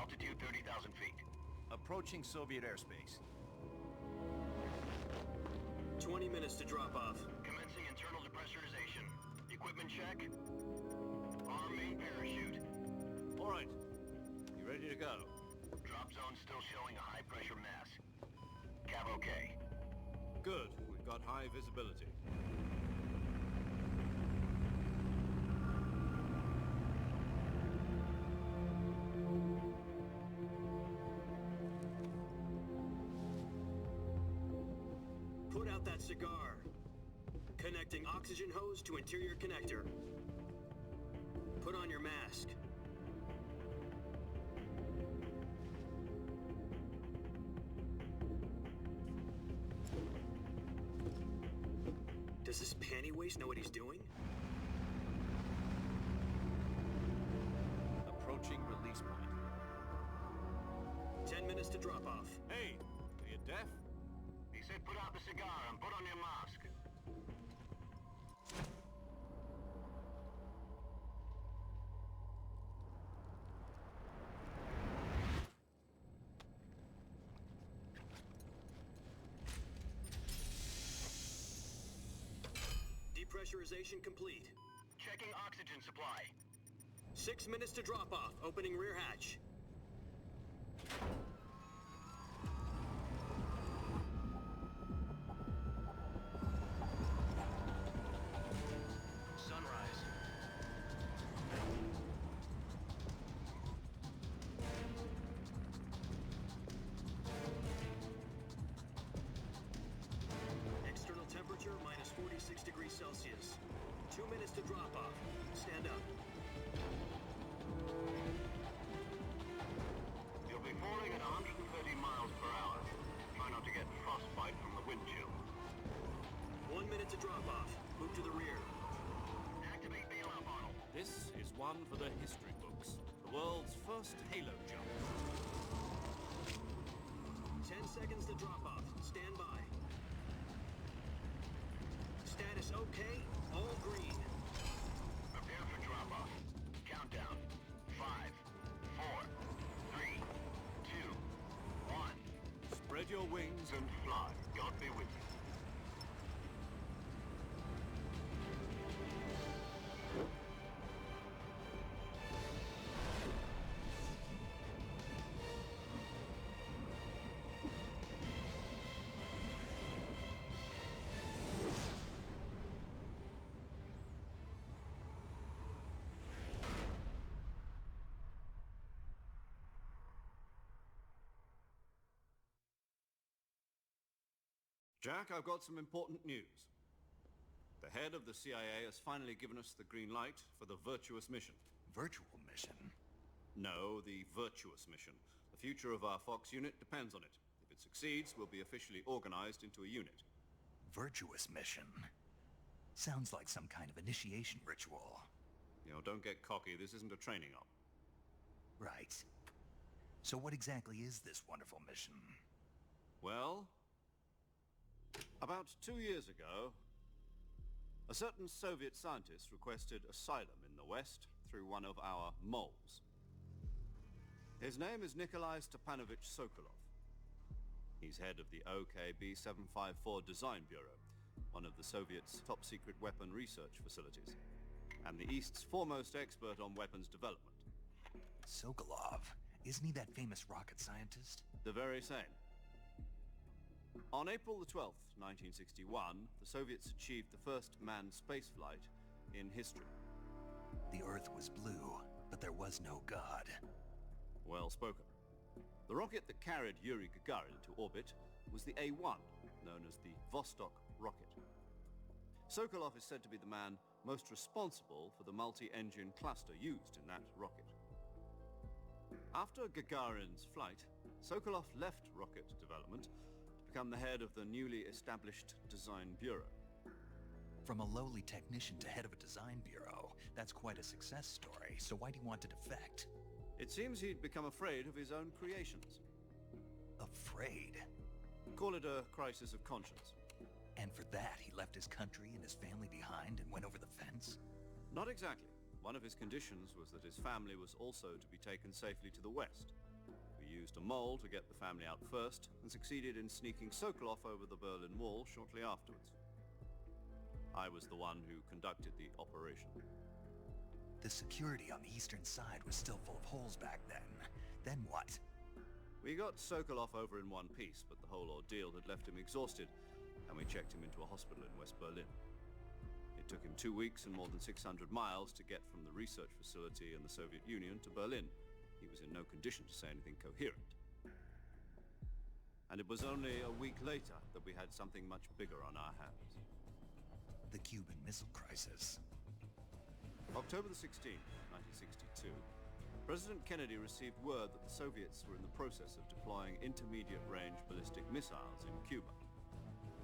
Altitude 30,000 feet. Approaching Soviet airspace. 20 minutes to drop off. Commencing internal depressurization. Equipment check. Arm main parachute. All right. You ready to go? Drop zone still showing a high pressure mass. Cav okay. Good. We've got high visibility. Put out that cigar. Connecting oxygen hose to interior connector. Put on your mask. Does this panty waste know what he's doing? Approaching release point. 10 minutes to drop off. Hey, are you deaf? He said put out the cigar and put on your mask. Depressurization complete. Checking oxygen supply. 6 minutes to drop off. Opening rear hatch. Sunrise. External temperature minus 46 degrees Celsius. 2 minutes to drop off. Stand up. You'll be falling at 130 miles per hour. Try not to get frostbite from the wind chill. 1 minute to drop off. Move to the rear. Activate bailout bottle. This is one for the history books. The world's first halo jump. 10 seconds to drop off. Stand by. Status okay. All green. Prepare for drop-off. Countdown. 5, 4, 3, 2, 1. Spread your wings And fly. God be with you. Jack, I've got some important news. The head of the CIA has finally given us the green light for the Virtuous mission. Virtual mission? No, the Virtuous mission. The future of our Fox unit depends on it. If it succeeds, we'll be officially organized into a unit. Virtuous mission? Sounds like some kind of initiation ritual. You know, don't get cocky. This isn't a training op. Right. So what exactly is this wonderful mission? Well, about 2 years ago, a certain Soviet scientist requested asylum in the West through one of our moles. His name is Nikolai Stepanovich Sokolov. He's head of the OKB-754 Design Bureau, one of the Soviets' top-secret weapon research facilities, and the East's foremost expert on weapons development. Sokolov? Isn't he that famous rocket scientist? The very same. On April the 12th, 1961, the Soviets achieved the first manned spaceflight in history. The Earth was blue, but there was no God. Well spoken. The rocket that carried Yuri Gagarin to orbit was the A-1, known as the Vostok rocket. Sokolov is said to be the man most responsible for the multi-engine cluster used in that rocket. After Gagarin's flight, Sokolov left rocket development to become the head of the newly established Design Bureau. From a lowly technician to head of a design bureau, that's quite a success story, so why do you want to defect? It seems he'd become afraid of his own creations. Afraid? Call it a crisis of conscience. And for that, he left his country and his family behind and went over the fence? Not exactly. One of his conditions was that his family was also to be taken safely to the West. used a mole to get the family out first and succeeded in sneaking Sokolov over the Berlin Wall shortly afterwards. I was the one who conducted the operation. The security on the eastern side was still full of holes back then. Then what? We got Sokolov over in one piece, but the whole ordeal had left him exhausted, and we checked him into a hospital in West Berlin. It took him 2 weeks and more than 600 miles to get from the research facility in the Soviet Union to Berlin. He was in no condition to say anything coherent. And it was only a week later that we had something much bigger on our hands. The Cuban Missile Crisis. October the 16th, 1962, President Kennedy received word that the Soviets were in the process of deploying intermediate-range ballistic missiles in Cuba.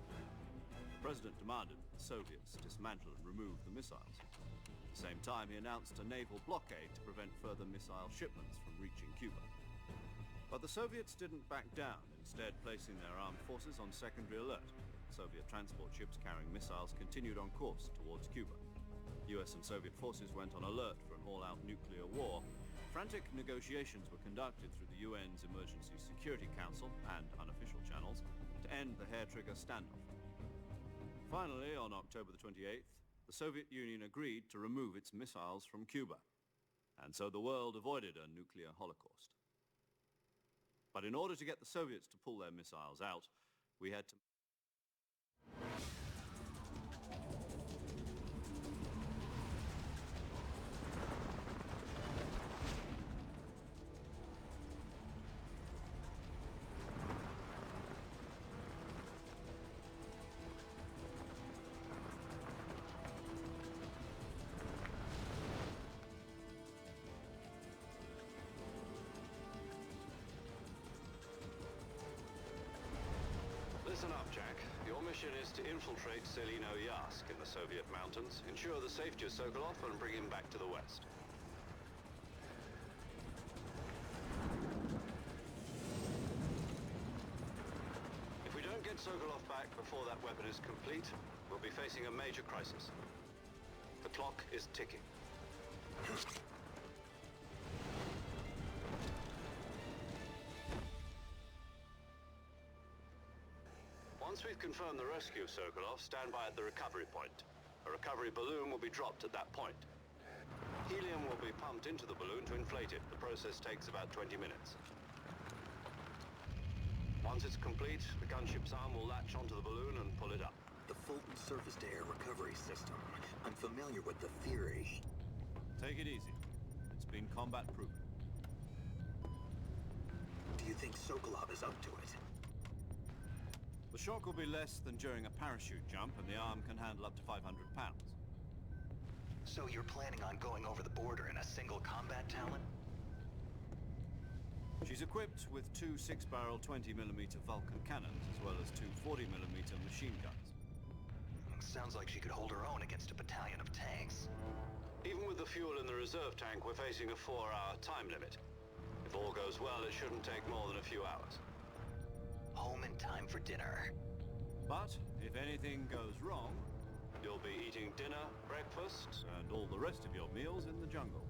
The President demanded that the Soviets dismantle and remove the missiles. At the same time, he announced a naval blockade to prevent further missile shipments from reaching Cuba. But the Soviets didn't back down, instead placing their armed forces on secondary alert. Soviet transport ships carrying missiles continued on course towards Cuba. US and Soviet forces went on alert for an all-out nuclear war. Frantic negotiations were conducted through the UN's Emergency Security Council and unofficial channels to end the hair-trigger standoff. Finally, on October the 28th, the Soviet Union agreed to remove its missiles from Cuba. And so the world avoided a nuclear holocaust. But in order to get the Soviets to pull their missiles out, we had to... Listen up, Jack. Your mission is to infiltrate Selino-Yask in the Soviet mountains, ensure the safety of Sokolov, and bring him back to the West. If we don't get Sokolov back before that weapon is complete, we'll be facing a major crisis. The clock is ticking. Once we've confirmed the rescue of Sokolov, stand by at the recovery point. A recovery balloon will be dropped at that point. Helium will be pumped into the balloon to inflate it. The process takes about 20 minutes. Once it's complete, the gunship's arm will latch onto the balloon and pull it up. The Fulton surface-to-air recovery system. I'm familiar with the theory. Take it easy. It's been combat-proven. Do you think Sokolov is up to it? The shock will be less than during a parachute jump, and the arm can handle up to 500 pounds. So you're planning on going over the border in a single combat Talon? She's equipped with two 6-barrel 20mm Vulcan cannons, as well as two 40mm machine guns. Sounds like she could hold her own against a battalion of tanks. Even with the fuel in the reserve tank, we're facing a 4-hour time limit. If all goes well, it shouldn't take more than a few hours. Home in time for dinner. But if anything goes wrong, You'll be eating dinner, breakfast, and all the rest of your meals in the jungle.